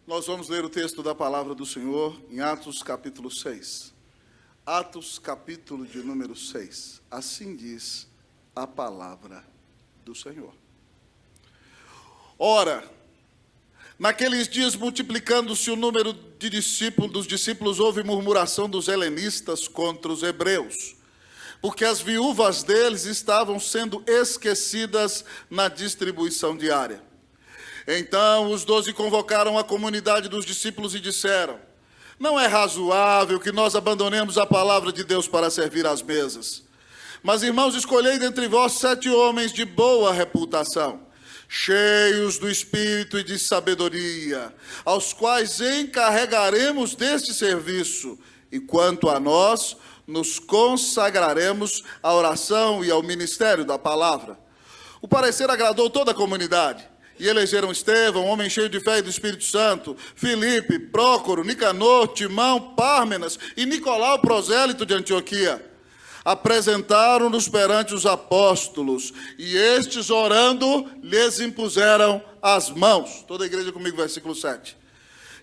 Nós vamos ler o texto da palavra do Senhor em Atos capítulo 6. Atos capítulo de número 6. Assim diz a palavra do Senhor. Ora, naqueles dias, multiplicando-se o número dos discípulos, houve murmuração dos helenistas contra os hebreus, porque as viúvas deles estavam sendo esquecidas na distribuição diária. Então os 12 convocaram a comunidade dos discípulos e disseram: não é razoável que nós abandonemos a palavra de Deus para servir às mesas. Mas, irmãos, escolhei dentre vós 7 homens de boa reputação, cheios do Espírito e de sabedoria, aos quais encarregaremos deste serviço, e quanto a nós, nos consagraremos à oração e ao ministério da palavra. O parecer agradou toda a comunidade, e elegeram Estevão, homem cheio de fé e do Espírito Santo, Filipe, Prócoro, Nicanor, Timão, Pármenas e Nicolau, prosélito de Antioquia. Apresentaram-nos perante os apóstolos, e estes, orando, lhes impuseram as mãos. Toda a igreja comigo, versículo 7.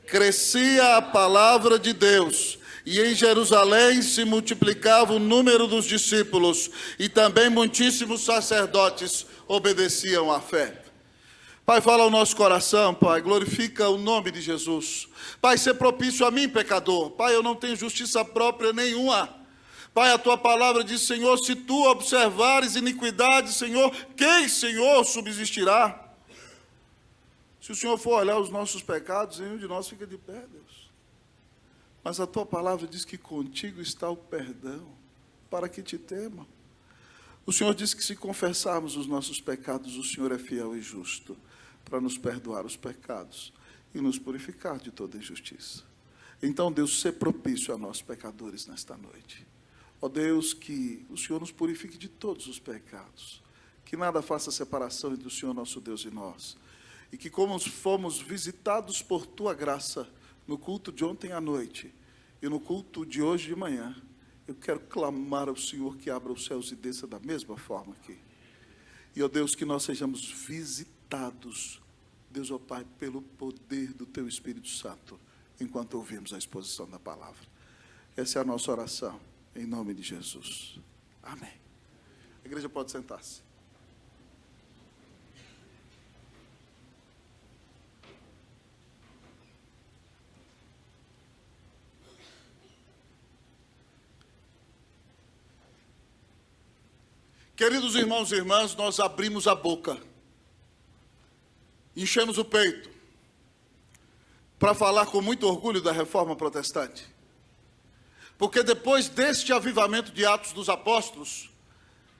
Crescia a palavra de Deus, e em Jerusalém se multiplicava o número dos discípulos, e também muitíssimos sacerdotes obedeciam à fé. Pai, fala ao nosso coração, Pai, glorifica o nome de Jesus. Pai, ser propício a mim, pecador. Pai, eu não tenho justiça própria nenhuma. Pai, a tua palavra diz, Senhor, se tu observares iniquidade, Senhor, quem, Senhor, subsistirá? Se o Senhor for olhar os nossos pecados, nenhum de nós fica de pé, Deus. Mas a tua palavra diz que contigo está o perdão, para que te temam. O Senhor diz que se confessarmos os nossos pecados, o Senhor é fiel e justo para nos perdoar os pecados e nos purificar de toda injustiça. Então, Deus, sê propício a nós, pecadores, nesta noite. Ó Deus, que o Senhor nos purifique de todos os pecados, que nada faça separação entre o Senhor, nosso Deus, e nós, e que, como fomos visitados por tua graça no culto de ontem à noite e no culto de hoje de manhã, eu quero clamar ao Senhor que abra os céus e desça da mesma forma aqui. E, ó Deus, que nós sejamos visitados, Deus, ó Pai, pelo poder do Teu Espírito Santo, enquanto ouvimos a exposição da palavra. Essa é a nossa oração, em nome de Jesus. Amém. A igreja pode sentar-se. Queridos irmãos e irmãs, nós abrimos a boca, enchemos o peito, para falar com muito orgulho da Reforma Protestante. Porque depois deste avivamento de Atos dos Apóstolos,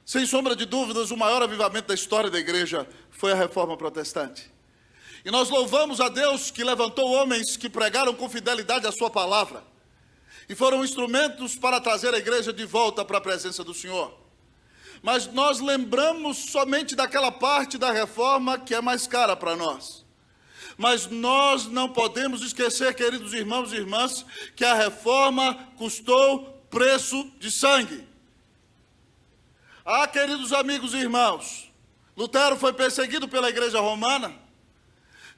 sem sombra de dúvidas, o maior avivamento da história da igreja foi a Reforma Protestante. E nós louvamos a Deus que levantou homens que pregaram com fidelidade a sua palavra, e foram instrumentos para trazer a igreja de volta para a presença do Senhor. Mas nós lembramos somente daquela parte da reforma que é mais cara para nós. Mas nós não podemos esquecer, queridos irmãos e irmãs, que a reforma custou preço de sangue. Ah, queridos amigos e irmãos, Lutero foi perseguido pela igreja romana.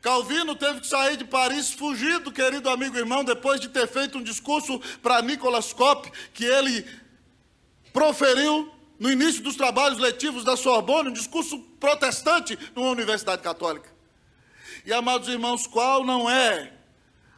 Calvino teve que sair de Paris fugido, querido amigo e irmão, depois de ter feito um discurso para Nicolas Cop, que ele proferiu no início dos trabalhos letivos da Sorbonne, um discurso protestante numa universidade católica. E, amados irmãos, qual não é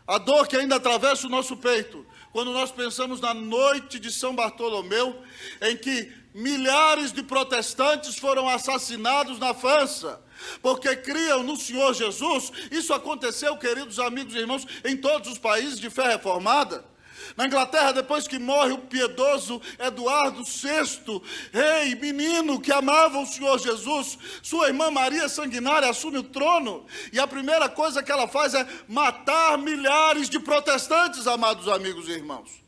a dor que ainda atravessa o nosso peito, quando nós pensamos na noite de São Bartolomeu, em que milhares de protestantes foram assassinados na França, porque criam no Senhor Jesus. Isso aconteceu, queridos amigos e irmãos, em todos os países de fé reformada. Na Inglaterra, depois que morre o piedoso Eduardo VI, rei, menino que amava o Senhor Jesus, sua irmã Maria Sanguinária assume o trono, e a primeira coisa que ela faz é matar milhares de protestantes, amados amigos e irmãos.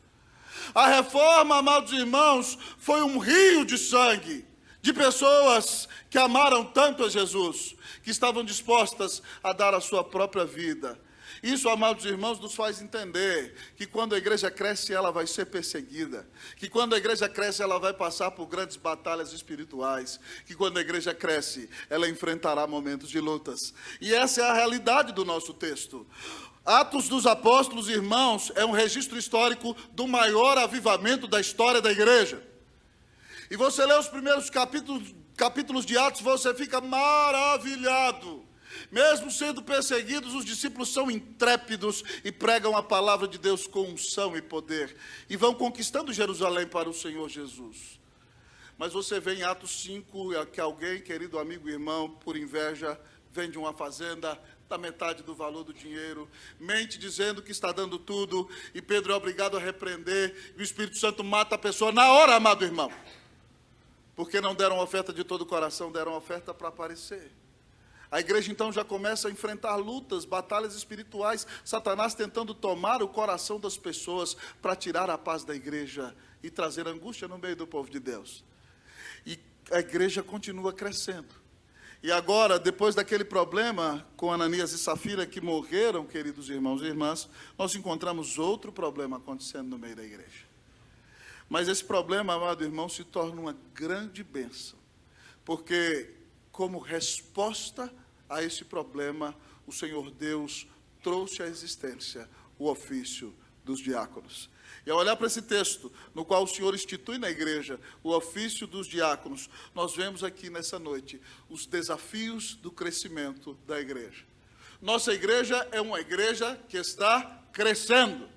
A reforma, amados irmãos, foi um rio de sangue, de pessoas que amaram tanto a Jesus, que estavam dispostas a dar a sua própria vida. Isso, amados irmãos, nos faz entender que quando a igreja cresce, ela vai ser perseguida. Que quando a igreja cresce, ela vai passar por grandes batalhas espirituais. Que quando a igreja cresce, ela enfrentará momentos de lutas. E essa é a realidade do nosso texto. Atos dos Apóstolos, irmãos, é um registro histórico do maior avivamento da história da igreja. E você lê os primeiros capítulos de Atos, você fica maravilhado. Mesmo sendo perseguidos, os discípulos são intrépidos e pregam a palavra de Deus com unção e poder. E vão conquistando Jerusalém para o Senhor Jesus. Mas você vê em Atos 5 que alguém, querido amigo e irmão, por inveja, vende uma fazenda, dá metade do valor do dinheiro, mente dizendo que está dando tudo, e Pedro é obrigado a repreender, e o Espírito Santo mata a pessoa na hora, amado irmão. Porque não deram oferta de todo o coração, deram oferta para aparecer. A igreja então já começa a enfrentar lutas, batalhas espirituais, Satanás tentando tomar o coração das pessoas para tirar a paz da igreja e trazer angústia no meio do povo de Deus. E a igreja continua crescendo. E agora, depois daquele problema com Ananias e Safira que morreram, queridos irmãos e irmãs, nós encontramos outro problema acontecendo no meio da igreja. Mas esse problema, amado irmão, se torna uma grande bênção, porque como resposta a esse problema, o Senhor Deus trouxe à existência o ofício dos diáconos. E ao olhar para esse texto, no qual o Senhor institui na igreja o ofício dos diáconos, nós vemos aqui nessa noite os desafios do crescimento da igreja. Nossa igreja é uma igreja que está crescendo.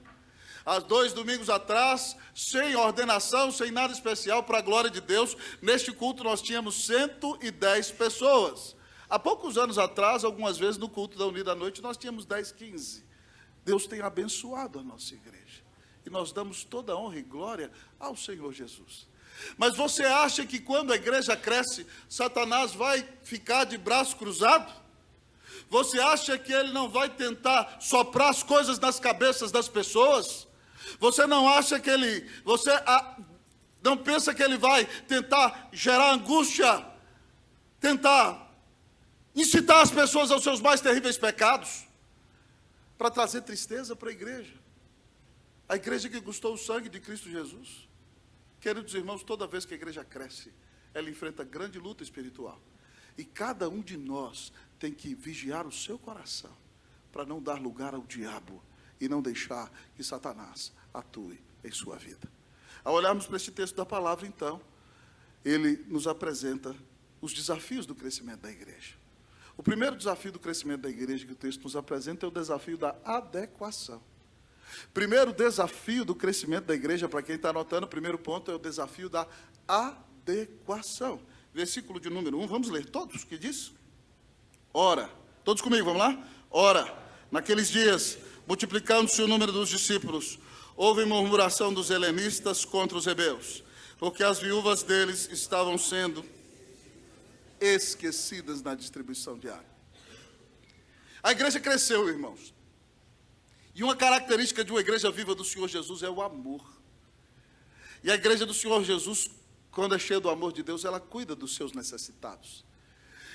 Há 2 domingos atrás, sem ordenação, sem nada especial, para a glória de Deus, neste culto nós tínhamos 110 pessoas. Há poucos anos atrás, algumas vezes no culto da Unida à Noite, nós tínhamos 10, 15. Deus tem abençoado a nossa igreja. E nós damos toda a honra e glória ao Senhor Jesus. Mas você acha que quando a igreja cresce, Satanás vai ficar de braço cruzado? Você acha que ele não vai tentar soprar as coisas nas cabeças das pessoas? Você não acha que não pensa que ele vai tentar gerar angústia, tentar incitar as pessoas aos seus mais terríveis pecados, para trazer tristeza para a igreja que custou o sangue de Cristo Jesus? Queridos irmãos, toda vez que a igreja cresce, ela enfrenta grande luta espiritual, e cada um de nós tem que vigiar o seu coração, para não dar lugar ao diabo, e não deixar que Satanás atue em sua vida. Ao olharmos para este texto da palavra, então, ele nos apresenta os desafios do crescimento da igreja. O primeiro desafio do crescimento da igreja que o texto nos apresenta é o desafio da adequação. Primeiro desafio do crescimento da igreja, para quem está anotando, o primeiro ponto é o desafio da adequação. Versículo de número 1, vamos ler todos, que diz? Ora, todos comigo, vamos lá? Ora, naqueles dias, multiplicando-se o número dos discípulos, houve murmuração dos helenistas contra os hebreus, porque as viúvas deles estavam sendo esquecidas na distribuição diária. A igreja cresceu, irmãos. E uma característica de uma igreja viva do Senhor Jesus é o amor. E a igreja do Senhor Jesus, quando é cheia do amor de Deus, ela cuida dos seus necessitados.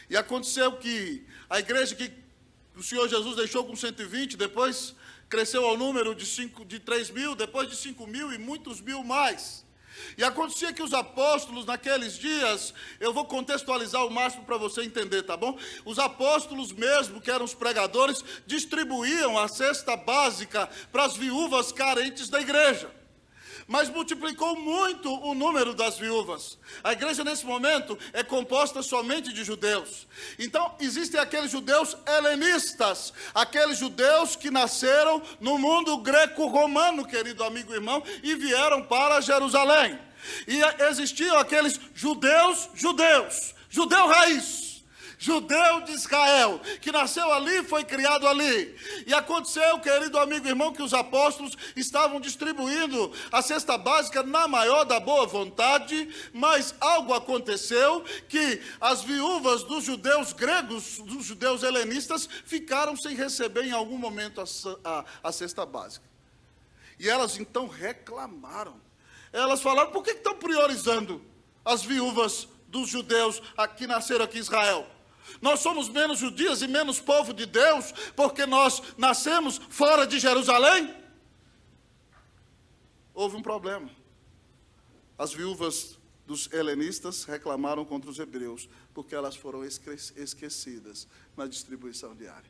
E aconteceu que a igreja que o Senhor Jesus deixou com 120, depois cresceu ao número de 3 mil, depois de 5 mil e muitos mil mais. E acontecia que os apóstolos naqueles dias, eu vou contextualizar o máximo para você entender, tá bom? Os apóstolos mesmo, que eram os pregadores, distribuíam a cesta básica para as viúvas carentes da igreja. Mas multiplicou muito o número das viúvas. A igreja nesse momento é composta somente de judeus. Então existem aqueles judeus helenistas, aqueles judeus que nasceram no mundo greco-romano, querido amigo e irmão, e vieram para Jerusalém. E existiam aqueles judeu raiz, judeu de Israel, que nasceu ali, foi criado ali. E aconteceu, querido amigo e irmão, que os apóstolos estavam distribuindo a cesta básica na maior da boa vontade, mas algo aconteceu que as viúvas dos judeus gregos, dos judeus helenistas, ficaram sem receber em algum momento a cesta básica. E elas então reclamaram. Elas falaram: por que estão priorizando as viúvas dos judeus que nasceram aqui em Israel? Nós somos menos judias e menos povo de Deus porque nós nascemos fora de Jerusalém? Houve um problema. As viúvas dos helenistas reclamaram contra os hebreus porque elas foram esquecidas na distribuição diária.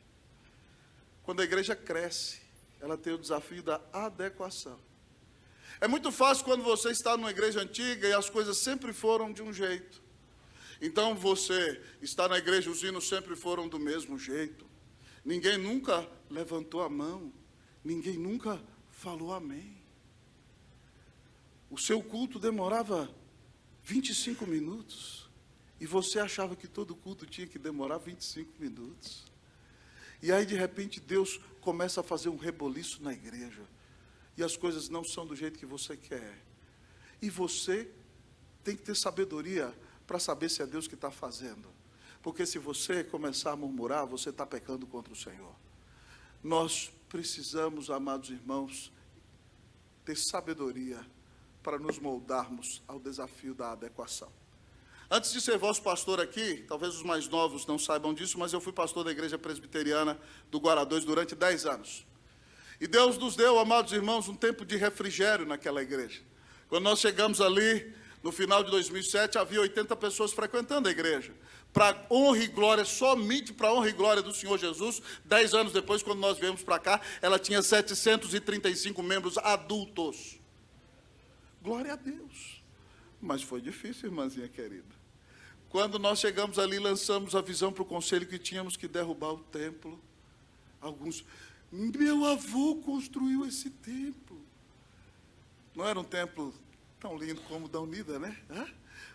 Quando a igreja cresce, ela tem o desafio da adequação. É muito fácil quando você está numa igreja antiga e as coisas sempre foram de um jeito. Então você está na igreja, os hinos sempre foram do mesmo jeito. Ninguém nunca levantou a mão, ninguém nunca falou amém. O seu culto demorava 25 minutos e você achava que todo culto tinha que demorar 25 minutos. E aí de repente Deus começa a fazer um reboliço na igreja e as coisas não são do jeito que você quer. E você tem que ter sabedoria para saber se é Deus que está fazendo. Porque se você começar a murmurar, você está pecando contra o Senhor. Nós precisamos, amados irmãos, ter sabedoria para nos moldarmos ao desafio da adequação. Antes de ser vosso pastor aqui, talvez os mais novos não saibam disso, mas eu fui pastor da igreja presbiteriana do Guará 2 durante 10 anos. E Deus nos deu, amados irmãos, um tempo de refrigério naquela igreja. Quando nós chegamos ali, no final de 2007, havia 80 pessoas frequentando a igreja. Para honra e glória, somente para honra e glória do Senhor Jesus, 10 anos depois, quando nós viemos para cá, ela tinha 735 membros adultos. Glória a Deus. Mas foi difícil, irmãzinha querida. Quando nós chegamos ali, lançamos a visão para o conselho que tínhamos que derrubar o templo. Alguns, meu avô construiu esse templo. Não era um templo tão lindo como o da Unida, né?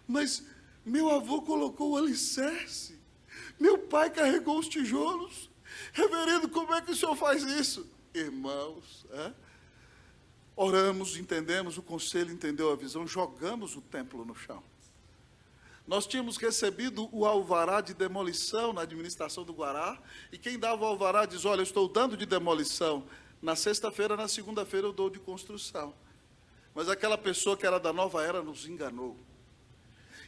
Mas meu avô colocou o alicerce. Meu pai carregou os tijolos. Reverendo, como é que o senhor faz isso? Irmãos, oramos, entendemos, o conselho entendeu a visão, jogamos o templo no chão. Nós tínhamos recebido o alvará de demolição na administração do Guará, e quem dava o alvará diz, olha, eu estou dando de demolição, na sexta-feira, na segunda-feira eu dou de construção. Mas aquela pessoa que era da nova era nos enganou.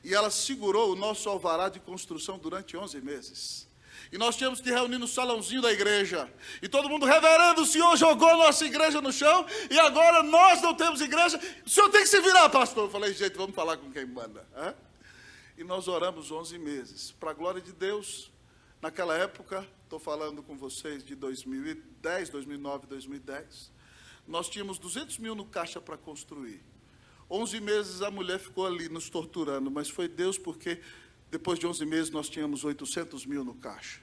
E ela segurou o nosso alvará de construção durante 11 meses. E nós tínhamos que reunir no salãozinho da igreja. E todo mundo, reverendo, o senhor jogou a nossa igreja no chão, e agora nós não temos igreja, o senhor tem que se virar, pastor. Eu falei, gente, vamos falar com quem manda. E nós oramos 11 meses. Para a glória de Deus, naquela época, estou falando com vocês de 2010, 2009, 2010, nós tínhamos 200 mil no caixa para construir. 11 meses a mulher ficou ali nos torturando, mas foi Deus, porque depois de 11 meses nós tínhamos 800 mil no caixa.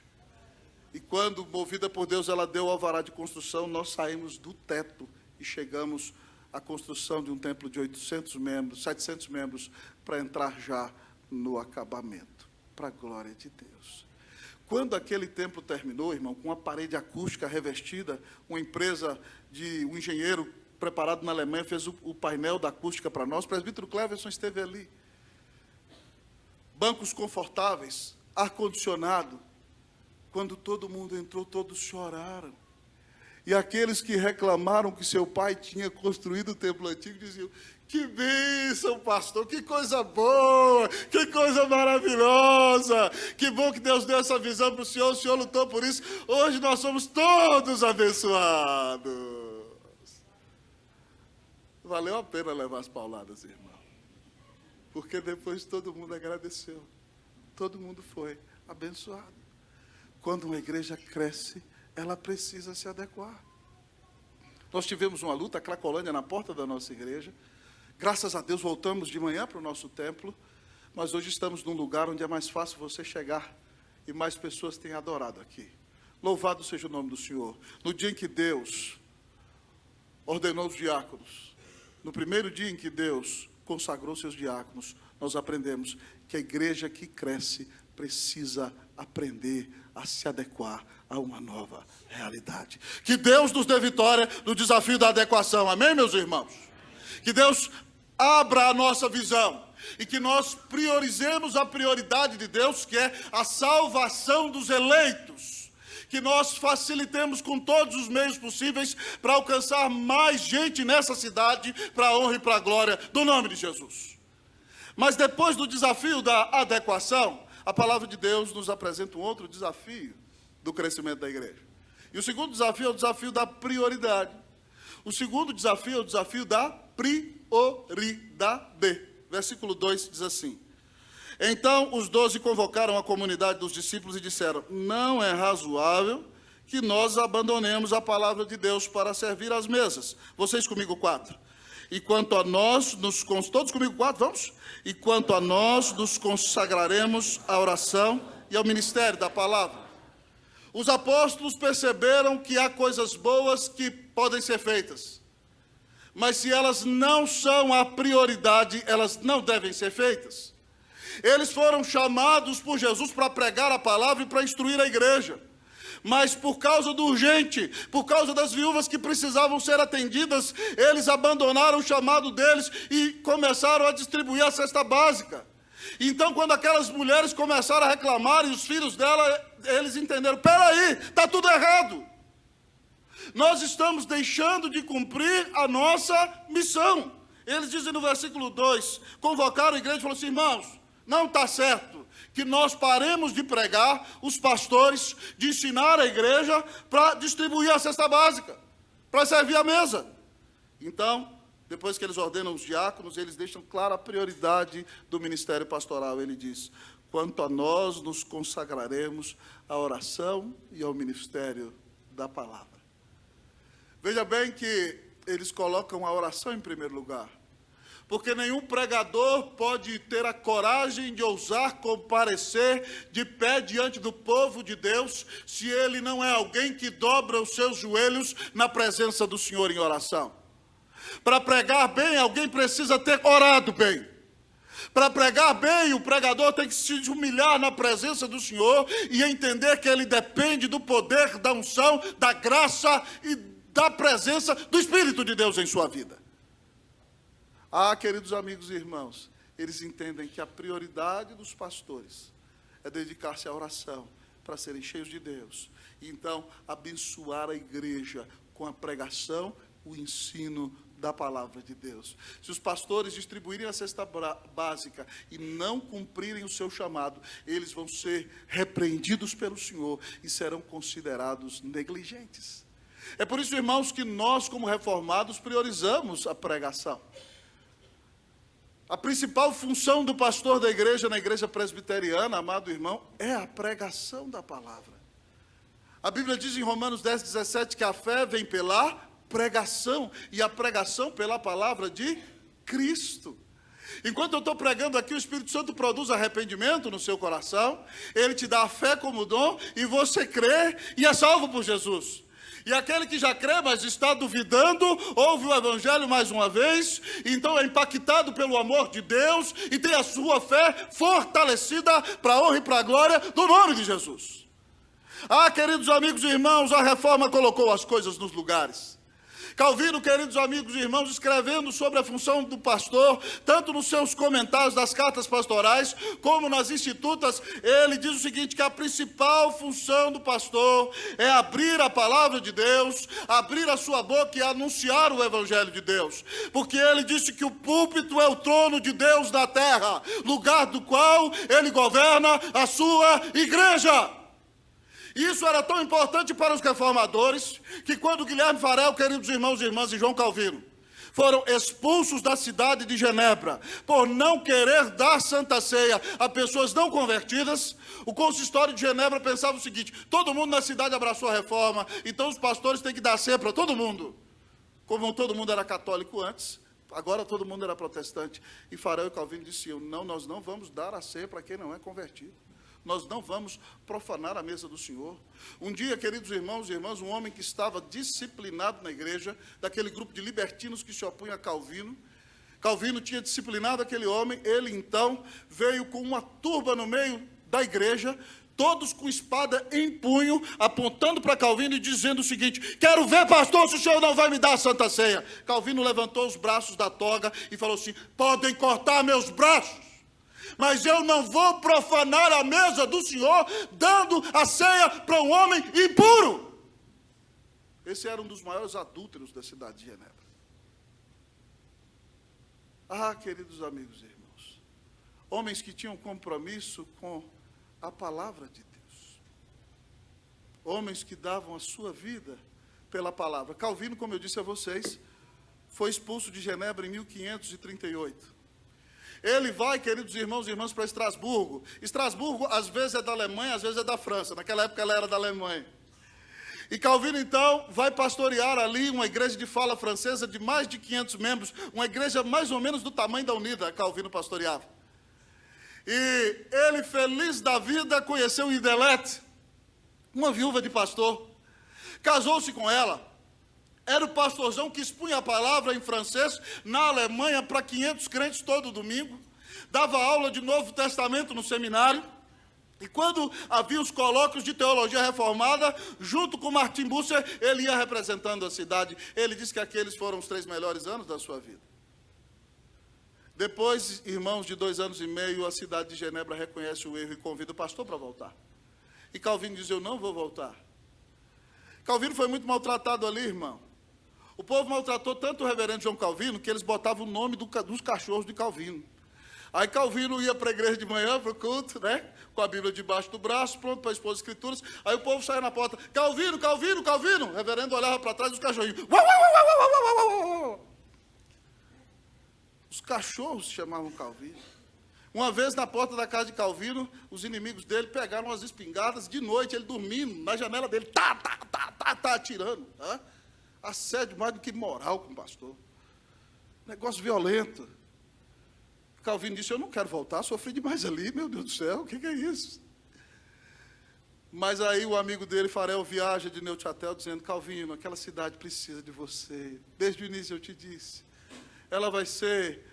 E quando, movida por Deus, ela deu o alvará de construção, nós saímos do teto e chegamos à construção de um templo de 800 membros, 700 membros, para entrar já no acabamento, para a glória de Deus. Quando aquele templo terminou, irmão, com uma parede acústica revestida, uma empresa um engenheiro preparado na Alemanha fez o painel da acústica para nós, o presbítero Cleverson esteve ali. Bancos confortáveis, ar-condicionado. Quando todo mundo entrou, todos choraram. E aqueles que reclamaram que seu pai tinha construído o templo antigo, diziam, que bênção, pastor, que coisa boa, que coisa maravilhosa, que bom que Deus deu essa visão para o senhor lutou por isso, hoje nós somos todos abençoados. Valeu a pena levar as pauladas, irmão, porque depois todo mundo agradeceu, todo mundo foi abençoado. Quando uma igreja cresce, ela precisa se adequar. Nós tivemos uma luta, a Cracolândia na porta da nossa igreja. Graças a Deus voltamos de manhã para o nosso templo, mas hoje estamos num lugar onde é mais fácil você chegar e mais pessoas têm adorado aqui. Louvado seja o nome do Senhor. No dia em que Deus ordenou os diáconos, no primeiro dia em que Deus consagrou seus diáconos, nós aprendemos que a igreja que cresce precisa aprender a se adequar a uma nova realidade. Que Deus nos dê vitória no desafio da adequação. Amém, meus irmãos? Que Deus abra a nossa visão e que nós priorizemos a prioridade de Deus, que é a salvação dos eleitos. Que nós facilitemos com todos os meios possíveis para alcançar mais gente nessa cidade, para a honra e para a glória do nome de Jesus. Mas depois do desafio da adequação, a palavra de Deus nos apresenta um outro desafio do crescimento da igreja. E o segundo desafio é o desafio da prioridade. O segundo desafio é o desafio da prioridade. Versículo 2 diz assim: então os 12 convocaram a comunidade dos discípulos e disseram: não é razoável que nós abandonemos a palavra de Deus para servir às mesas. Vocês comigo 4. E quanto a nós, todos comigo 4, vamos? E quanto a nós, nos consagraremos à oração e ao ministério da palavra. Os apóstolos perceberam que há coisas boas que podem ser feitas, mas se elas não são a prioridade, elas não devem ser feitas. Eles foram chamados por Jesus para pregar a palavra e para instruir a igreja, mas por causa do urgente, por causa das viúvas que precisavam ser atendidas, eles abandonaram o chamado deles e começaram a distribuir a cesta básica. Então, quando aquelas mulheres começaram a reclamar, e os filhos dela, eles entenderam: peraí, está tudo errado. Nós estamos deixando de cumprir a nossa missão. Eles dizem no versículo 2, convocaram a igreja e falaram assim: irmãos, não está certo que nós paremos de pregar, os pastores, de ensinar a igreja para distribuir a cesta básica, para servir a mesa. Então, depois que eles ordenam os diáconos, eles deixam clara a prioridade do ministério pastoral. Ele diz: quanto a nós, nos consagraremos à oração e ao ministério da palavra. Veja bem que eles colocam a oração em primeiro lugar, porque nenhum pregador pode ter a coragem de ousar comparecer de pé diante do povo de Deus, se ele não é alguém que dobra os seus joelhos na presença do Senhor em oração. Para pregar bem, alguém precisa ter orado bem. Para pregar bem, o pregador tem que se humilhar na presença do Senhor e entender que ele depende do poder, da unção, da graça e da presença do Espírito de Deus em sua vida. Ah, queridos amigos e irmãos, eles entendem que a prioridade dos pastores é dedicar-se à oração para serem cheios de Deus. E então, abençoar a igreja com a pregação, o ensino da palavra de Deus. Se os pastores distribuírem a cesta básica e não cumprirem o seu chamado, eles vão ser repreendidos pelo Senhor e serão considerados negligentes. É por isso, irmãos, que nós, como reformados, priorizamos a pregação. A principal função do pastor da igreja, na igreja presbiteriana, amado irmão, é a pregação da palavra. A Bíblia diz em Romanos 10:17 que a fé vem pela pregação, e a pregação pela palavra de Cristo. Enquanto eu estou pregando aqui, o Espírito Santo produz arrependimento no seu coração, ele te dá a fé como dom, e você crê e é salvo por Jesus. E aquele que já crê, mas está duvidando, ouve o Evangelho mais uma vez, então é impactado pelo amor de Deus e tem a sua fé fortalecida para a honra e para a glória do nome de Jesus. Ah, queridos amigos e irmãos, a reforma colocou as coisas nos lugares. Calvino, queridos amigos e irmãos, escrevendo sobre a função do pastor, tanto nos seus comentários das cartas pastorais, como nas institutas, ele diz o seguinte, que a principal função do pastor é abrir a palavra de Deus, abrir a sua boca e anunciar o Evangelho de Deus, porque ele disse que o púlpito é o trono de Deus na terra, lugar do qual ele governa a sua igreja. Isso era tão importante para os reformadores, que quando Guilherme Farel, queridos irmãos e irmãs, e João Calvino, foram expulsos da cidade de Genebra, por não querer dar Santa Ceia a pessoas não convertidas, o consistório de Genebra pensava o seguinte, todo mundo na cidade abraçou a reforma, então os pastores têm que dar ceia para todo mundo. Como todo mundo era católico antes, agora todo mundo era protestante. E Farel e Calvino diziam, não, nós não vamos dar a ceia para quem não é convertido. Nós não vamos profanar a mesa do Senhor. Um dia, queridos irmãos e irmãs, um homem que estava disciplinado na igreja, daquele grupo de libertinos que se opunha a Calvino, Calvino tinha disciplinado aquele homem, ele então veio com uma turba no meio da igreja, todos com espada em punho, apontando para Calvino e dizendo o seguinte, quero ver, pastor, se o senhor não vai me dar a Santa Ceia. Calvino levantou os braços da toga e falou assim, podem cortar meus braços, mas eu não vou profanar a mesa do Senhor, dando a ceia para um homem impuro. Esse era um dos maiores adúlteros da cidade de Genebra. Ah, queridos amigos e irmãos, homens que tinham compromisso com a palavra de Deus. Homens que davam a sua vida pela palavra. Calvino, como eu disse a vocês, foi expulso de Genebra em 1538. Ele vai, queridos irmãos e irmãs, para Estrasburgo. Estrasburgo, às vezes é da Alemanha, às vezes é da França. Naquela época ela era da Alemanha. E Calvino, então, vai pastorear ali uma igreja de fala francesa de mais de 500 membros, uma igreja mais ou menos do tamanho da Unida, Calvino pastoreava. E ele, feliz da vida, conheceu Idelete, uma viúva de pastor. Casou-se com ela. Era o pastorzão que expunha a palavra em francês na Alemanha para 500 crentes todo domingo. Dava aula de Novo Testamento no seminário. E quando havia os colóquios de teologia reformada, junto com Martin Bucer, ele ia representando a cidade. Ele disse que aqueles foram os 3 melhores anos da sua vida. Depois, irmãos, de 2 anos e meio, a cidade de Genebra reconhece o erro e convida o pastor para voltar. E Calvino diz, eu não vou voltar. Calvino foi muito maltratado ali, irmão. O povo maltratou tanto o reverendo João Calvino, que eles botavam o nome dos cachorros de Calvino. Aí Calvino ia para a igreja de manhã, para o culto, né? Com a Bíblia debaixo do braço, pronto para expor as escrituras. Aí o povo saía na porta, Calvino, Calvino, Calvino. O reverendo olhava para trás, os cachorrinhos. Uau, uau, uau, uau, uau, uau, uau. Os cachorros chamavam Calvino. Uma vez na porta da casa de Calvino, os inimigos dele pegaram as espingardas de noite, ele dormindo na janela dele, tá atirando. Tá? Assédio mais do que moral com o pastor. Negócio violento. Calvino disse, eu não quero voltar, sofri demais ali, meu Deus do céu, o que é isso? Mas aí o amigo dele, Farel, viaja de Neuchâtel, dizendo, Calvino, aquela cidade precisa de você. Desde o início eu te disse. Ela vai ser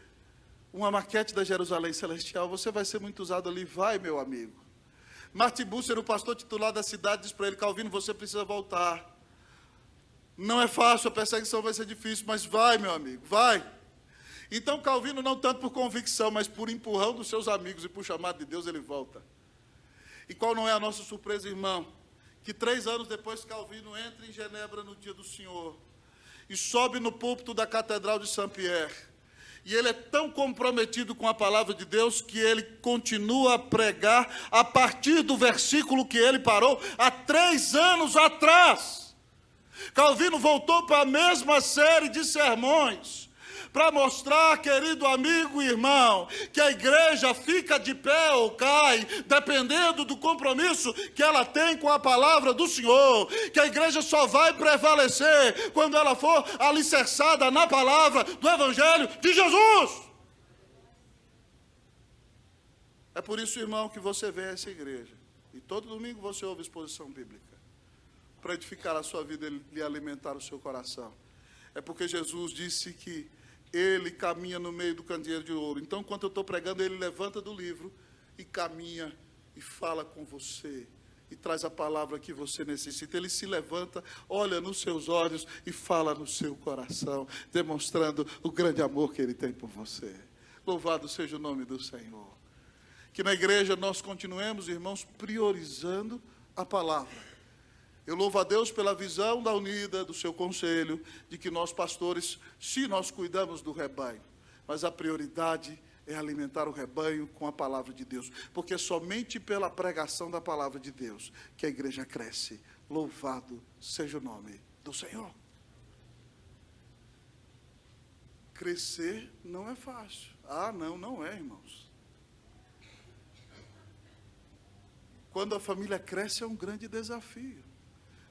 uma maquete da Jerusalém Celestial, você vai ser muito usado ali, vai, meu amigo. Martin Bucer, o pastor titular da cidade, diz para ele, Calvino, você precisa voltar. Não é fácil, a perseguição vai ser difícil, mas vai, meu amigo, vai. Então Calvino, não tanto por convicção, mas por empurrão dos seus amigos e por chamado de Deus, ele volta. E qual não é a nossa surpresa, irmão? Que 3 anos depois Calvino entra em Genebra no dia do Senhor e sobe no púlpito da Catedral de Saint-Pierre. E ele é tão comprometido com a palavra de Deus que ele continua a pregar a partir do versículo que ele parou há 3 anos atrás. Calvino voltou para a mesma série de sermões, para mostrar, querido amigo e irmão, que a igreja fica de pé ou cai, dependendo do compromisso que ela tem com a palavra do Senhor, que a igreja só vai prevalecer quando ela for alicerçada na palavra do Evangelho de Jesus. É por isso, irmão, que você vem a essa igreja, e todo domingo você ouve exposição bíblica, para edificar a sua vida e alimentar o seu coração. É porque Jesus disse que ele caminha no meio do candeeiro de ouro. Então, enquanto eu estou pregando, ele levanta do livro e caminha e fala com você e traz a palavra que você necessita. Ele se levanta, olha nos seus olhos e fala no seu coração, demonstrando o grande amor que ele tem por você. Louvado seja o nome do Senhor. Que na igreja nós continuemos, irmãos, priorizando a palavra. Eu louvo a Deus pela visão da Unida, do seu conselho, de que nós pastores, sim, nós cuidamos do rebanho, mas a prioridade é alimentar o rebanho com a palavra de Deus, porque somente pela pregação da palavra de Deus que a igreja cresce. Louvado seja o nome do Senhor. Crescer não é fácil. Não é, irmãos. Quando a família cresce é um grande desafio.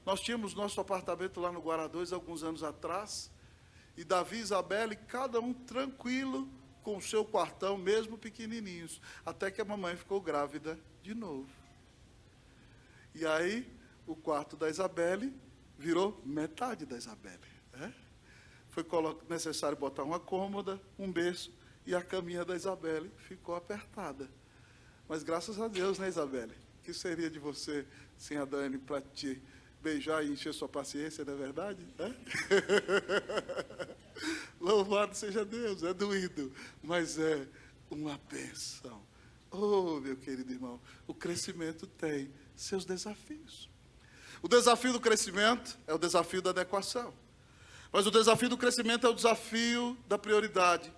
Nós tínhamos nosso apartamento lá no Guará 2, alguns anos atrás, e Davi e Isabelle, cada um tranquilo, com o seu quartão, mesmo pequenininhos, até que a mamãe ficou grávida de novo. E aí, o quarto da Isabelle virou metade da Isabelle. Foi necessário botar uma cômoda, um berço, e a caminha da Isabelle ficou apertada. Mas graças a Deus, né, Isabelle? O que seria de você, sem a Dani, para te beijar e encher sua paciência, não é verdade? Louvado seja Deus, é doído, mas é uma bênção. Oh, meu querido irmão, o crescimento tem seus desafios. O desafio do crescimento é o desafio da adequação. Mas o desafio do crescimento é o desafio da prioridade.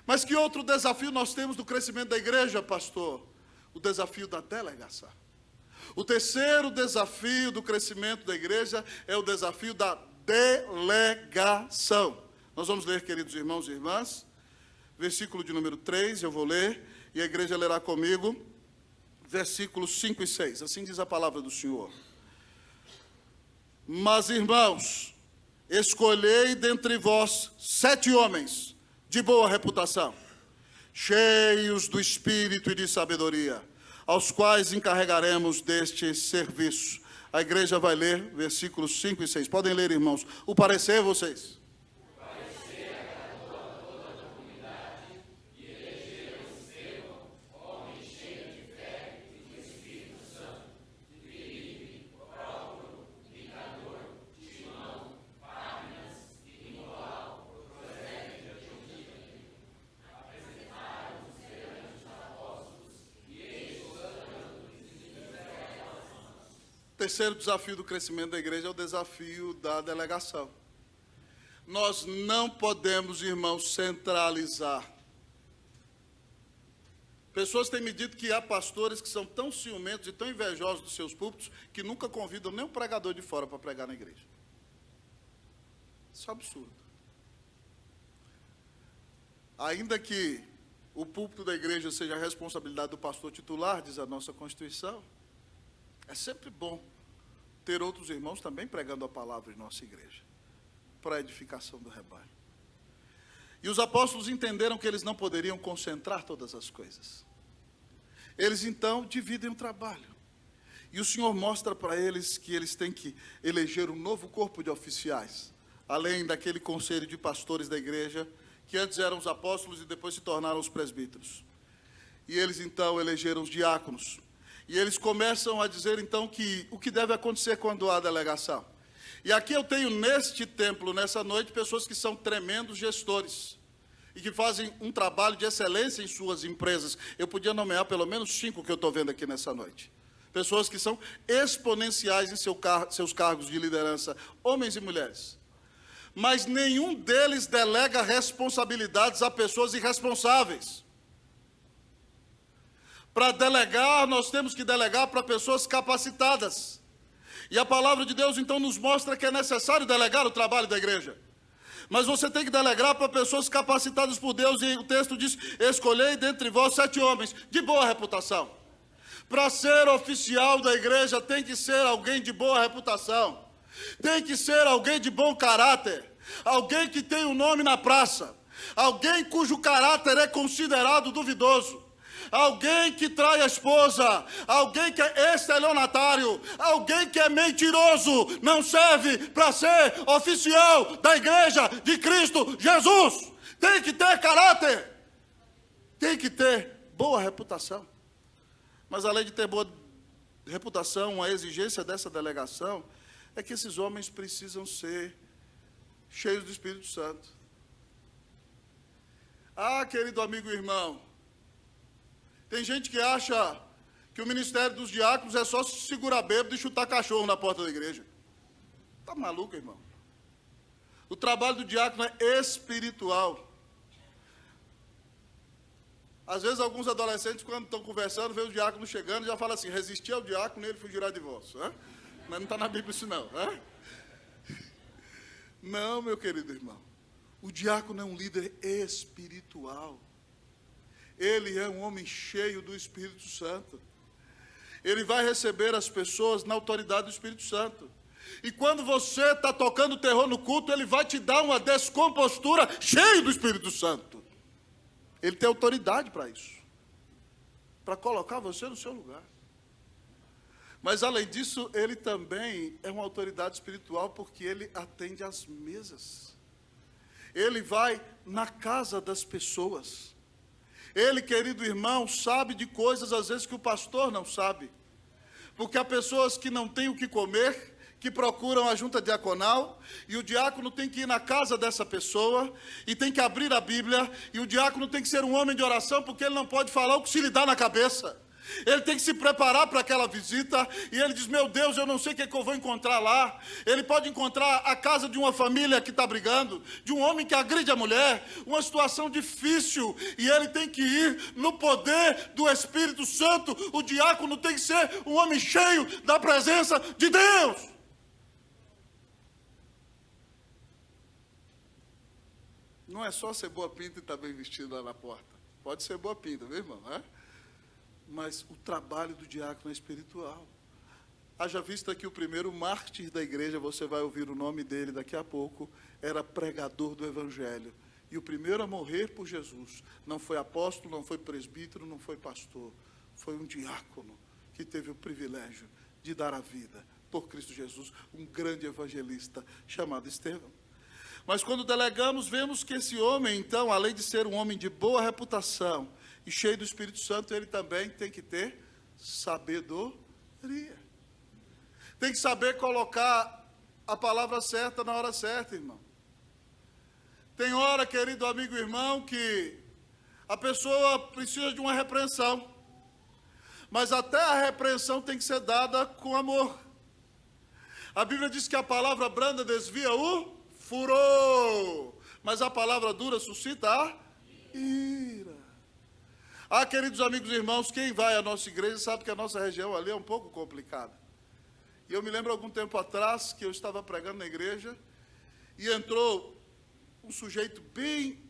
Mas que outro desafio nós temos do crescimento da igreja, pastor? O desafio da delegação. O terceiro desafio do crescimento da igreja é o desafio da delegação. Nós vamos ler, queridos irmãos e irmãs, versículo de número 3, eu vou ler, e a igreja lerá comigo, versículos 5 e 6. Assim diz a palavra do Senhor. Mas, irmãos, escolhei dentre vós 7 homens de boa reputação, cheios do Espírito e de sabedoria, aos quais encarregaremos deste serviço. A igreja vai ler versículos 5 e 6. Podem ler, irmãos. O parecer, vocês. O terceiro desafio do crescimento da igreja é o desafio da delegação. Nós não podemos, irmãos, centralizar. Pessoas têm me dito que há pastores que são tão ciumentos e tão invejosos dos seus púlpitos que nunca convidam nem um pregador de fora para pregar na igreja. Isso é absurdo. Ainda que o púlpito da igreja seja a responsabilidade do pastor titular, diz a nossa Constituição, é sempre bom ter outros irmãos também pregando a palavra em nossa igreja, para a edificação do rebanho. E os apóstolos entenderam que eles não poderiam concentrar todas as coisas. Eles então dividem o trabalho. E o Senhor mostra para eles que eles têm que eleger um novo corpo de oficiais, além daquele conselho de pastores da igreja, que antes eram os apóstolos e depois se tornaram os presbíteros. E eles então elegeram os diáconos. E eles começam a dizer, então, que o que deve acontecer quando há delegação. E aqui eu tenho, neste templo, nessa noite, pessoas que são tremendos gestores e que fazem um trabalho de excelência em suas empresas. Eu podia nomear pelo menos 5 que eu estou vendo aqui nessa noite. Pessoas que são exponenciais em seus cargos de liderança, homens e mulheres. Mas nenhum deles delega responsabilidades a pessoas irresponsáveis. Para delegar, nós temos que delegar para pessoas capacitadas. E a palavra de Deus, então, nos mostra que é necessário delegar o trabalho da igreja. Mas você tem que delegar para pessoas capacitadas por Deus. E o texto diz, escolhei dentre vós 7 homens de boa reputação. Para ser oficial da igreja, tem que ser alguém de boa reputação. Tem que ser alguém de bom caráter. Alguém que tem um nome na praça. Alguém cujo caráter é considerado duvidoso. Alguém que trai a esposa, alguém que é estelionatário, alguém que é mentiroso, não serve para ser oficial da igreja de Cristo Jesus. Tem que ter caráter, tem que ter boa reputação. Mas além de ter boa reputação, a exigência dessa delegação é que esses homens precisam ser cheios do Espírito Santo. Ah, querido amigo e irmão, tem gente que acha que o ministério dos diáconos é só segurar bêbado e chutar cachorro na porta da igreja. Está maluco, irmão? O trabalho do diácono é espiritual. Às vezes, alguns adolescentes, quando estão conversando, vê o diácono chegando, já fala assim, resistir ao diácono e ele fugirá de vós. Mas não está na Bíblia isso não. Não, meu querido irmão. O diácono é um líder espiritual. Ele é um homem cheio do Espírito Santo. Ele vai receber as pessoas na autoridade do Espírito Santo. E quando você está tocando terror no culto, ele vai te dar uma descompostura cheio do Espírito Santo. Ele tem autoridade para isso. Para colocar você no seu lugar. Mas além disso, ele também é uma autoridade espiritual porque ele atende às mesas. Ele vai na casa das pessoas. Ele, querido irmão, sabe de coisas às vezes que o pastor não sabe. Porque há pessoas que não têm o que comer, que procuram a junta diaconal, e o diácono tem que ir na casa dessa pessoa, e tem que abrir a Bíblia, e o diácono tem que ser um homem de oração, porque ele não pode falar o que se lhe dá na cabeça. Ele tem que se preparar para aquela visita, e ele diz, meu Deus, eu não sei o que eu vou encontrar lá. Ele pode encontrar a casa de uma família que está brigando, de um homem que agride a mulher, uma situação difícil, e ele tem que ir no poder do Espírito Santo. O diácono tem que ser um homem cheio da presença de Deus. Não é só ser boa pinta e estar bem vestido lá na porta. Pode ser boa pinta, viu, irmão? Mas o trabalho do diácono é espiritual. Haja vista que o primeiro mártir da igreja, você vai ouvir o nome dele daqui a pouco, era pregador do evangelho. E o primeiro a morrer por Jesus não foi apóstolo, não foi presbítero, não foi pastor. Foi um diácono que teve o privilégio de dar a vida por Cristo Jesus, um grande evangelista chamado Estevão. Mas quando delegamos, vemos que esse homem, então, além de ser um homem de boa reputação e cheio do Espírito Santo, ele também tem que ter sabedoria. Tem que saber colocar a palavra certa na hora certa, irmão. Tem hora, querido amigo e irmão, que a pessoa precisa de uma repreensão. Mas até a repreensão tem que ser dada com amor. A Bíblia diz que a palavra branda desvia o furor, mas a palavra dura suscita a ira. Queridos amigos e irmãos, quem vai à nossa igreja sabe que a nossa região ali é um pouco complicada. E eu me lembro algum tempo atrás que eu estava pregando na igreja e entrou um sujeito bem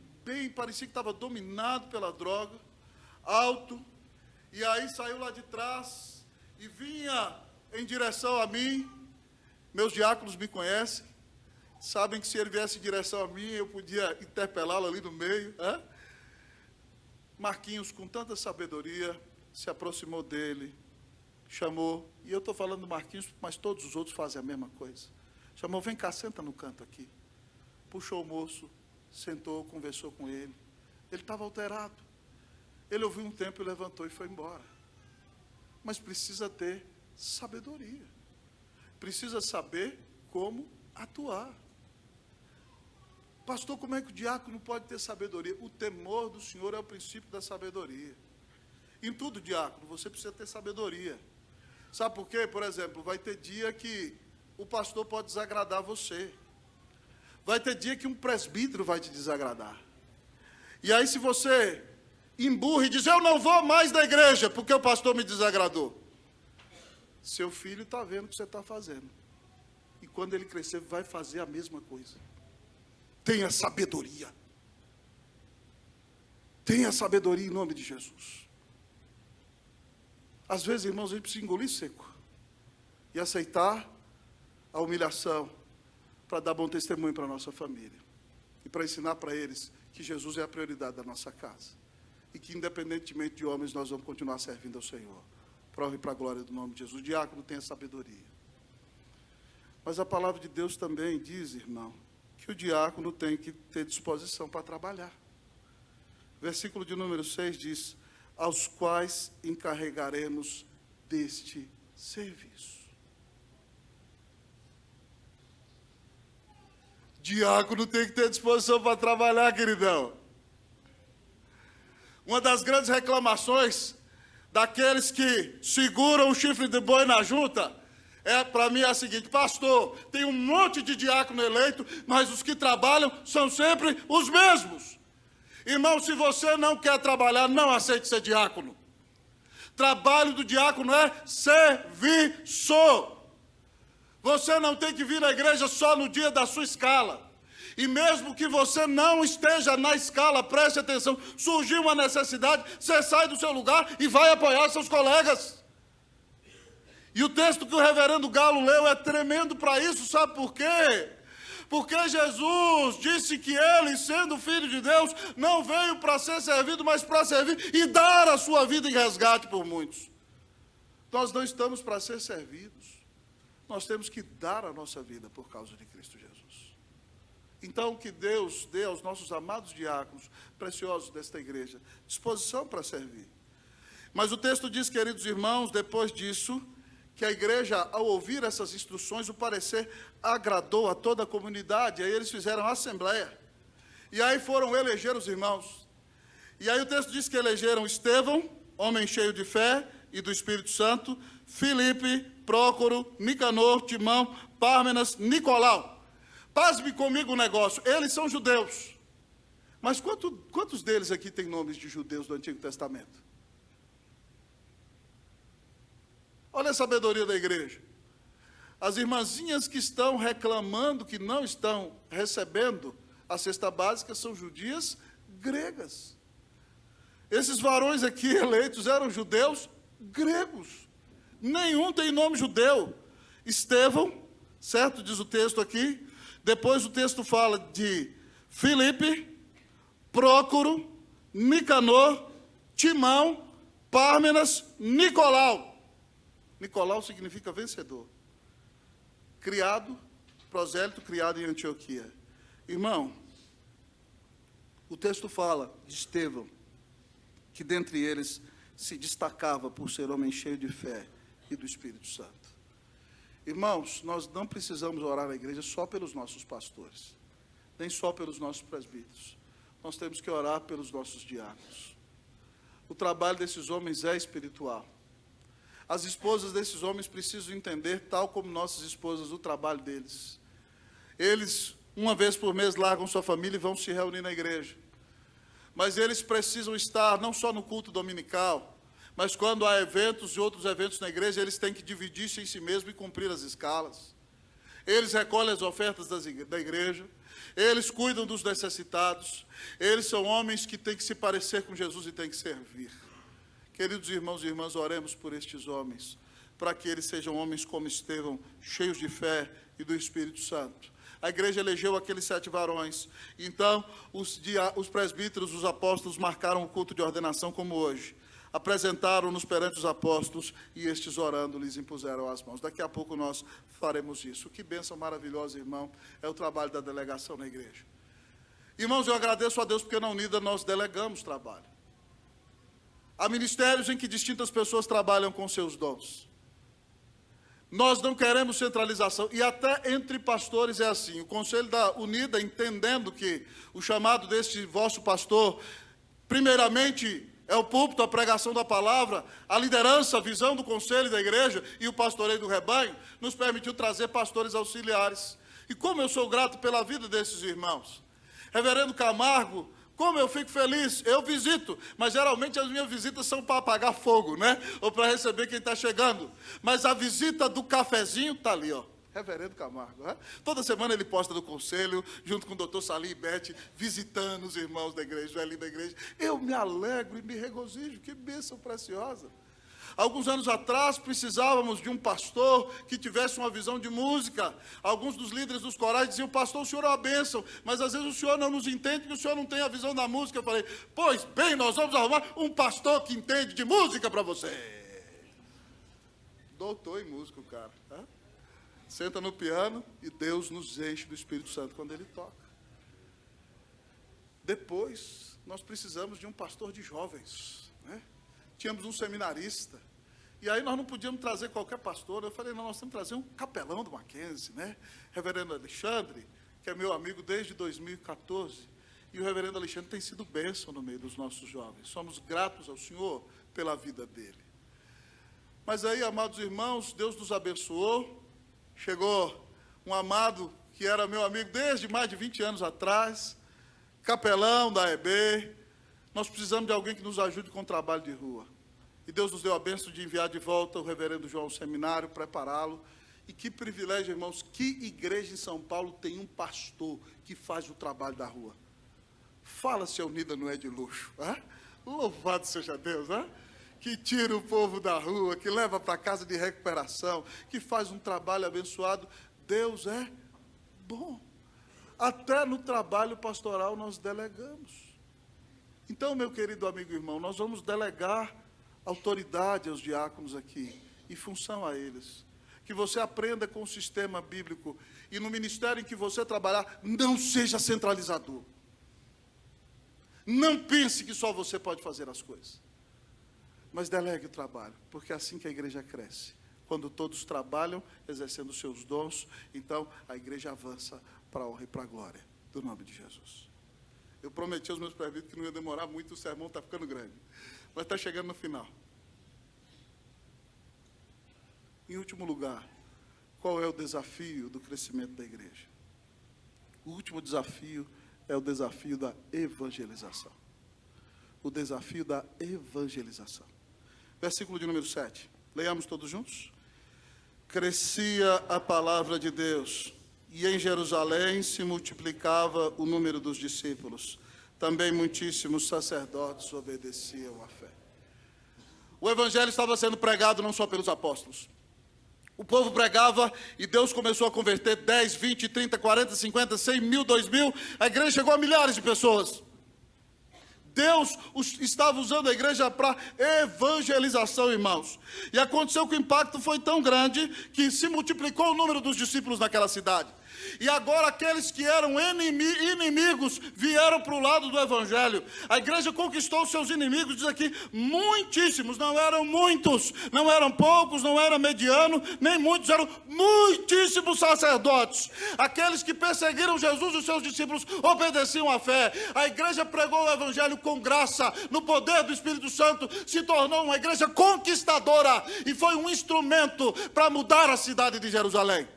parecia que estava dominado pela droga, alto, e aí saiu lá de trás e vinha em direção a mim. Meus diáconos me conhecem, sabem que se ele viesse em direção a mim, eu podia interpelá-lo ali no meio. Marquinhos, com tanta sabedoria, se aproximou dele, chamou, e eu estou falando do Marquinhos, mas todos os outros fazem a mesma coisa. Chamou, vem cá, senta no canto aqui. Puxou o moço, sentou, conversou com ele. Ele estava alterado. Ele ouviu um tempo e levantou e foi embora. Mas precisa ter sabedoria. Precisa saber como atuar. Pastor, como é que o diácono pode ter sabedoria? O temor do Senhor é o princípio da sabedoria. Em tudo, diácono, você precisa ter sabedoria. Sabe por quê? Por exemplo, vai ter dia que o pastor pode desagradar você. Vai ter dia que um presbítero vai te desagradar. E aí, se você emburra e diz, eu não vou mais da igreja porque o pastor me desagradou, seu filho está vendo o que você está fazendo. E quando ele crescer, vai fazer a mesma coisa. Tenha sabedoria. Tenha sabedoria em nome de Jesus. Às vezes, irmãos, a gente precisa engolir seco e aceitar a humilhação para dar bom testemunho para a nossa família e para ensinar para eles que Jesus é a prioridade da nossa casa e que, independentemente de homens, nós vamos continuar servindo ao Senhor. Prove para a glória do nome de Jesus. O diácono tenha sabedoria. Mas a palavra de Deus também diz, irmão, que o diácono tem que ter disposição para trabalhar. Versículo de número 6 diz, aos quais encarregaremos deste serviço. Diácono tem que ter disposição para trabalhar, queridão. Uma das grandes reclamações daqueles que seguram o chifre de boi na junta, para mim é a seguinte, pastor, tem um monte de diácono eleito, mas os que trabalham são sempre os mesmos. Irmão, se você não quer trabalhar, não aceite ser diácono. Trabalho do diácono é serviço. Você não tem que vir à igreja só no dia da sua escala. E mesmo que você não esteja na escala, preste atenção, surgiu uma necessidade, você sai do seu lugar e vai apoiar seus colegas. E o texto que o reverendo Galo leu é tremendo para isso, sabe por quê? Porque Jesus disse que ele, sendo filho de Deus, não veio para ser servido, mas para servir e dar a sua vida em resgate por muitos. Nós não estamos para ser servidos. Nós temos que dar a nossa vida por causa de Cristo Jesus. Então, que Deus dê aos nossos amados diáconos, preciosos desta igreja, disposição para servir. Mas o texto diz, queridos irmãos, depois disso, que a igreja, ao ouvir essas instruções, o parecer agradou a toda a comunidade. Aí eles fizeram assembleia. E aí foram eleger os irmãos. E aí o texto diz que elegeram Estevão, homem cheio de fé, e do Espírito Santo, Filipe, Prócoro, Nicanor, Timão, Pármenas, Nicolau. Pasme comigo o negócio, eles são judeus. Mas quantos deles aqui têm nomes de judeus do Antigo Testamento? Olha a sabedoria da igreja. As irmãzinhas que estão reclamando que não estão recebendo a cesta básica são judias gregas. Esses varões aqui eleitos eram judeus gregos. Nenhum tem nome judeu. Estevão, certo? Diz o texto aqui. Depois o texto fala de Filipe, Prócoro, Nicanor, Timão, Pármenas, Nicolau. Nicolau significa vencedor. Prosélito criado em Antioquia. Irmão, o texto fala de Estevão, que dentre eles se destacava por ser homem cheio de fé e do Espírito Santo. Irmãos, nós não precisamos orar na igreja só pelos nossos pastores, nem só pelos nossos presbíteros. Nós temos que orar pelos nossos diáconos. O trabalho desses homens é espiritual. As esposas desses homens precisam entender, tal como nossas esposas, o trabalho deles. Eles, uma vez por mês, largam sua família e vão se reunir na igreja. Mas eles precisam estar não só no culto dominical, mas quando há eventos e outros eventos na igreja, eles têm que dividir-se em si mesmos e cumprir as escalas. Eles recolhem as ofertas da igreja, eles cuidam dos necessitados, eles são homens que têm que se parecer com Jesus e têm que servir. Queridos irmãos e irmãs, oremos por estes homens, para que eles sejam homens como Estevão, cheios de fé e do Espírito Santo. A igreja elegeu aqueles 7 varões. Então, os presbíteros, os apóstolos, marcaram o culto de ordenação como hoje. Apresentaram-nos perante os apóstolos e estes, orando, lhes impuseram as mãos. Daqui a pouco nós faremos isso. Que bênção maravilhosa, irmão, é o trabalho da delegação na igreja. Irmãos, eu agradeço a Deus porque na Unida nós delegamos trabalho. Há ministérios em que distintas pessoas trabalham com seus dons. Nós não queremos centralização, e até entre pastores é assim. O Conselho da Unida, entendendo que o chamado deste vosso pastor, primeiramente, é o púlpito, a pregação da palavra, a liderança, a visão do conselho da igreja e o pastoreio do rebanho, nos permitiu trazer pastores auxiliares. E como eu sou grato pela vida desses irmãos. Reverendo Camargo, como eu fico feliz, eu visito, mas geralmente as minhas visitas são para apagar fogo, né? Ou para receber quem está chegando. Mas a visita do cafezinho está ali, ó. Reverendo Camargo, né? Toda semana ele posta no conselho, junto com o doutor Salim e Bete, visitando os irmãos da igreja, o velhinho da igreja. Eu me alegro e me regozijo, que bênção preciosa. Alguns anos atrás, precisávamos de um pastor que tivesse uma visão de música. Alguns dos líderes dos corais diziam: pastor, o senhor é uma bênção, mas às vezes o senhor não nos entende, porque o senhor não tem a visão da música. Eu falei: pois bem, nós vamos arrumar um pastor que entende de música para você. Doutor em música, o cara. Tá? Senta no piano e Deus nos enche do Espírito Santo quando ele toca. Depois, nós precisamos de um pastor de jovens, né? Tínhamos um seminarista, e aí nós não podíamos trazer qualquer pastor. Eu falei: não, nós temos que trazer um capelão do Mackenzie, né? Reverendo Alexandre, que é meu amigo desde 2014, e o reverendo Alexandre tem sido bênção no meio dos nossos jovens. Somos gratos ao Senhor pela vida dele. Mas aí, amados irmãos, Deus nos abençoou, chegou um amado que era meu amigo desde mais de 20 anos atrás, capelão da EB. Nós precisamos de alguém que nos ajude com o trabalho de rua. E Deus nos deu a bênção de enviar de volta o reverendo João ao seminário, prepará-lo. E que privilégio, irmãos, que igreja em São Paulo tem um pastor que faz o trabalho da rua. Fala se a Unida não é de luxo. Hein? Louvado seja Deus, hein? Que tira o povo da rua, que leva para casa de recuperação, que faz um trabalho abençoado. Deus é bom. Até no trabalho pastoral nós delegamos. Então, meu querido amigo e irmão, nós vamos delegar autoridade aos diáconos aqui, e função a eles. Que você aprenda com o sistema bíblico, e no ministério em que você trabalhar, não seja centralizador. Não pense que só você pode fazer as coisas. Mas delegue o trabalho, porque é assim que a igreja cresce. Quando todos trabalham, exercendo os seus dons, então a igreja avança para a honra e para a glória do nome de Jesus. Eu prometi aos meus presbíteros que não ia demorar muito, o sermão está ficando grande. Mas está chegando no final. Em último lugar, qual é o desafio do crescimento da igreja? O último desafio é o desafio da evangelização. O desafio da evangelização. Versículo de número 7. Leiamos todos juntos? Crescia a palavra de Deus, e em Jerusalém se multiplicava o número dos discípulos. Também muitíssimos sacerdotes obedeciam à fé. O evangelho estava sendo pregado não só pelos apóstolos. O povo pregava e Deus começou a converter 10, 20, 30, 40, 50, 100, 1000, 2000. A igreja chegou a milhares de pessoas. Deus estava usando a igreja para evangelização, irmãos. E aconteceu que o impacto foi tão grande que se multiplicou o número dos discípulos naquela cidade. E agora aqueles que eram inimigos vieram para o lado do evangelho. A igreja conquistou os seus inimigos, diz aqui, muitíssimos, não eram muitos, não eram poucos, não era mediano, nem muitos, eram muitíssimos sacerdotes. Aqueles que perseguiram Jesus e os seus discípulos obedeciam à fé. A igreja pregou o evangelho com graça, no poder do Espírito Santo, se tornou uma igreja conquistadora e foi um instrumento para mudar a cidade de Jerusalém.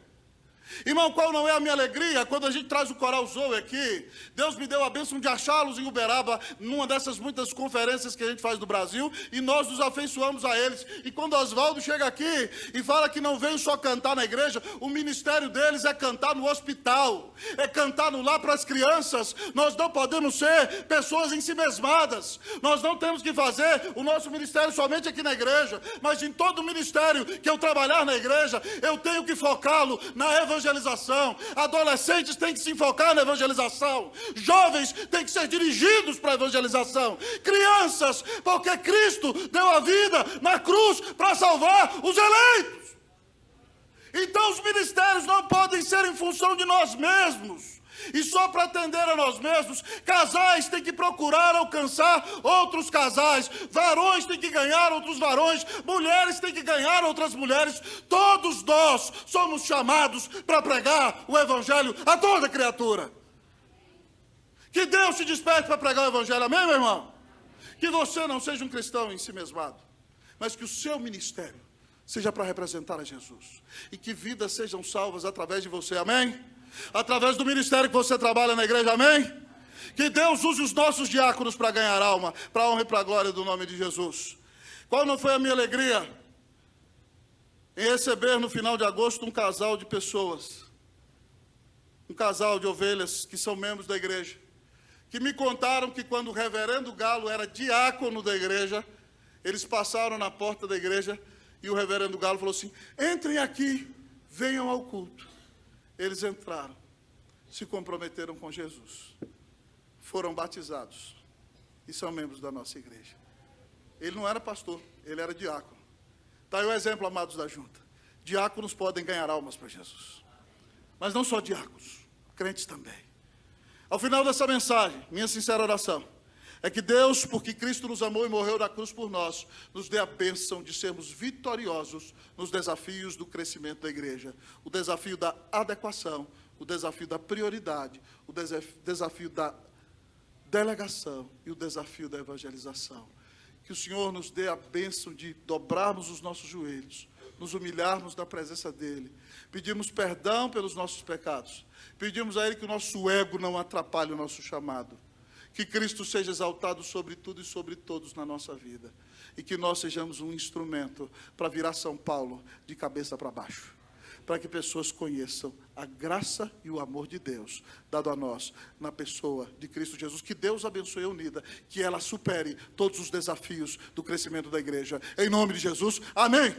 Irmão, qual não é a minha alegria quando a gente traz o Coral Zoe aqui? Deus me deu a bênção de achá-los em Uberaba, numa dessas muitas conferências que a gente faz no Brasil, e nós nos afeiçoamos a eles. E quando Oswaldo chega aqui e fala que não veio só cantar na igreja, o ministério deles é cantar no hospital, é cantar no lar para as crianças. Nós não podemos ser pessoas ensimesmadas. Nós não temos que fazer o nosso ministério somente aqui na igreja, mas em todo o ministério que eu trabalhar na igreja, eu tenho que focá-lo na evangelização. Adolescentes têm que se enfocar na evangelização. Jovens têm que ser dirigidos para a evangelização. Crianças, porque Cristo deu a vida na cruz para salvar os eleitos. Então os ministérios não podem ser em função de nós mesmos e só para atender a nós mesmos. Casais têm que procurar alcançar outros casais, varões têm que ganhar outros varões, mulheres têm que ganhar outras mulheres. Todos nós somos chamados para pregar o evangelho a toda criatura. Que Deus se desperte para pregar o evangelho, amém, meu irmão? Que você não seja um cristão ensimesmado, mas que o seu ministério seja para representar a Jesus, e que vidas sejam salvas através de você, amém? Através do ministério que você trabalha na igreja, amém? Que Deus use os nossos diáconos para ganhar alma, para a honra e para a glória do nome de Jesus. Qual não foi a minha alegria em receber no final de agosto um casal de pessoas, um casal de ovelhas que são membros da igreja, que me contaram que quando o reverendo Galo era diácono da igreja, eles passaram na porta da igreja e o reverendo Galo falou assim: entrem aqui, venham ao culto. Eles entraram, se comprometeram com Jesus, foram batizados e são membros da nossa igreja. Ele não era pastor, ele era diácono. Está aí o exemplo, amados da junta. Diáconos podem ganhar almas para Jesus, mas não só diáconos, crentes também. Ao final dessa mensagem, minha sincera oração é que Deus, porque Cristo nos amou e morreu na cruz por nós, nos dê a bênção de sermos vitoriosos nos desafios do crescimento da igreja. O desafio da adequação, o desafio da prioridade, o desafio da delegação e o desafio da evangelização. Que o Senhor nos dê a bênção de dobrarmos os nossos joelhos, nos humilharmos na presença dEle, pedirmos perdão pelos nossos pecados, pedimos a Ele que o nosso ego não atrapalhe o nosso chamado. Que Cristo seja exaltado sobre tudo e sobre todos na nossa vida. E que nós sejamos um instrumento para virar São Paulo de cabeça para baixo. Para que pessoas conheçam a graça e o amor de Deus dado a nós na pessoa de Cristo Jesus. Que Deus abençoe a Unida, que ela supere todos os desafios do crescimento da igreja. Em nome de Jesus, amém.